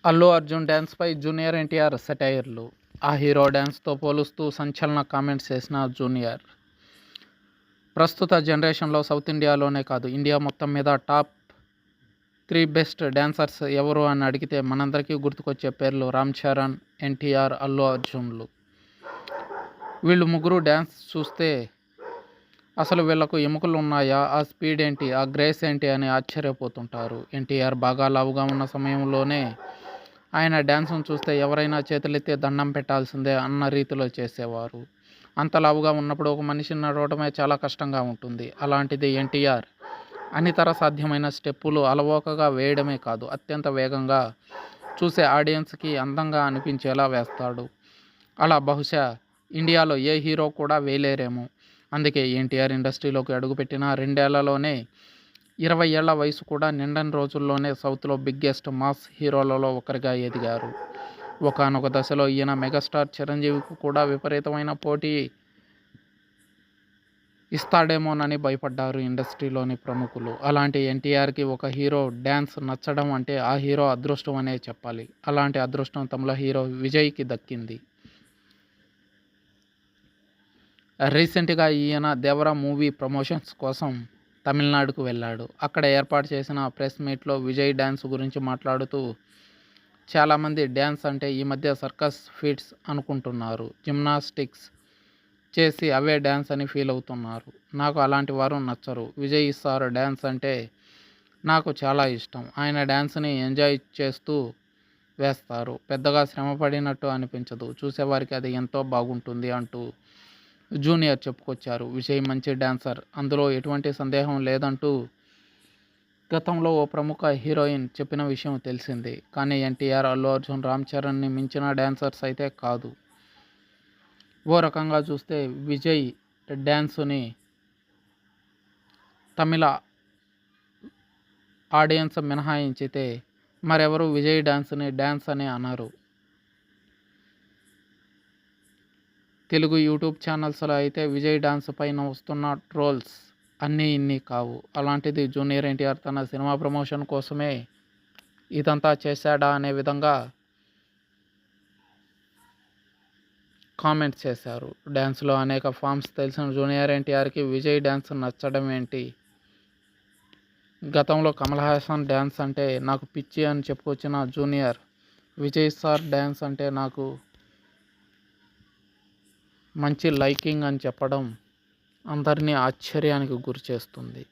Allu Arjun డ్యాన్స్పై junior NTR సెటైర్లు. ఆ hero డ్యాన్స్తో పోలుస్తూ సంచలన కామెంట్స్ చేసిన జూనియర్. ప్రస్తుత జనరేషన్లో సౌత్ ఇండియాలోనే కాదు, ఇండియా మొత్తం మీద టాప్ 3 బెస్ట్ డాన్సర్స్ ఎవరు అని అడిగితే మనందరికీ గుర్తుకొచ్చే పేర్లు రామ్ చరణ్, ఎన్టీఆర్, అల్లు అర్జున్లు. వీళ్ళు ముగ్గురు డ్యాన్స్ చూస్తే అసలు వీళ్లకు ఎముకలు ఉన్నాయా, ఆ స్పీడ్ ఏంటి, ఆ గ్రేస్ ఏంటి అని ఆశ్చర్యపోతుంటారు. ఎన్టీఆర్ బాగా లావుగా ఉన్న సమయంలోనే ఆయన డ్యాన్స్ను చూస్తే ఎవరైనా చేతులెత్తి దండం పెట్టాల్సిందే అన్న రీతిలో చేసేవారు. అంత లావుగా ఉన్నప్పుడు ఒక మనిషిని నడవడమే చాలా కష్టంగా ఉంటుంది. అలాంటిది ఎన్టీఆర్ అనితర సాధ్యమైన స్టెప్పులు అలవోకగా వేయడమే కాదు, అత్యంత వేగంగా, చూసే ఆడియన్స్కి అందంగా అనిపించేలా వేస్తాడు. అలా బహుశా ఇండియాలో ఏ హీరో కూడా వేయలేరేమో. అందుకే ఎన్టీఆర్ ఇండస్ట్రీలోకి అడుగుపెట్టిన 2 ఏళ్లలోనే 20 ఏళ్ల వయసు కూడా నిండని రోజుల్లోనే సౌత్లో బిగ్గెస్ట్ మాస్ హీరోలలో ఒకరిగా ఎదిగారు. ఒకానొక దశలో ఈయన మెగాస్టార్ చిరంజీవికి కూడా విపరీతమైన పోటీ ఇస్తాడేమోనని భయపడ్డారు ఇండస్ట్రీలోని ప్రముఖులు. అలాంటి ఎన్టీఆర్కి ఒక హీరో డ్యాన్స్ నచ్చడం అంటే ఆ హీరో అదృష్టం అనే చెప్పాలి. అలాంటి అదృష్టం తమిళ హీరో విజయ్కి దక్కింది. రీసెంట్గా ఈయన దేవరా మూవీ ప్రమోషన్స్ కోసం తమిళనాడుకు వెళ్ళాడు. అక్కడ ఏర్పాటు చేసిన ప్రెస్ మీట్లో విజయ్ డ్యాన్స్ గురించి మాట్లాడుతూ, చాలామంది డ్యాన్స్ అంటే ఈ మధ్య సర్కస్ ఫీట్స్ అనుకుంటున్నారు, జిమ్నాస్టిక్స్ చేసి అవే డ్యాన్స్ అని ఫీల్ అవుతున్నారు. నాకు అలాంటి వారు నచ్చరు. విజయ్ సార్ డ్యాన్స్ అంటే నాకు చాలా ఇష్టం. ఆయన డ్యాన్స్ని ఎంజాయ్ చేస్తూ వేస్తారు. పెద్దగా శ్రమ పడినట్టు అనిపించదు. చూసేవారికి అది ఎంతో బాగుంటుంది అంటూ జూనియర్ చెప్పుకొచ్చారు. విజయ్ మంచి డ్యాన్సర్, అందులో ఎటువంటి సందేహం లేదంటూ గతంలో ఓ ప్రముఖ హీరోయిన్ చెప్పిన విషయం తెలిసిందే. కానీ ఎన్టీఆర్, అల్లు అర్జున్, రామ్ చరణ్ని మించిన డ్యాన్సర్స్ అయితే కాదు. ఓ రకంగా చూస్తే విజయ్ డ్యాన్సుని తమిళ ఆడియన్స్ మినహాయించితే మరెవరు విజయ్ డ్యాన్స్ని డ్యాన్స్ అని అనరు. తెలుగు యూట్యూబ్ ఛానల్స్లో అయితే విజయ్ డాన్స్ పైన వస్తున్న ట్రోల్స్ అన్నీ ఇన్ని కావు. అలాంటిది జూనియర్ ఎన్టీఆర్ తన సినిమా ప్రమోషన్ కోసమే ఇదంతా చేశాడా అనే విధంగా కామెంట్స్ చేశారు. డ్యాన్స్లో అనేక ఫామ్స్ తెలిసిన జూనియర్ ఎన్టీఆర్కి విజయ్ డ్యాన్స్ నచ్చడం ఏంటి? గతంలో కమల్ హాసన్ డ్యాన్స్ అంటే నాకు పిచ్చి అని చెప్పుకొచ్చిన జూనియర్, విజయ్ సార్ డ్యాన్స్ అంటే నాకు మంచి లైకింగ్ అని చెప్పడం అందరినీ ఆశ్చర్యానికి గురి చేస్తుంది.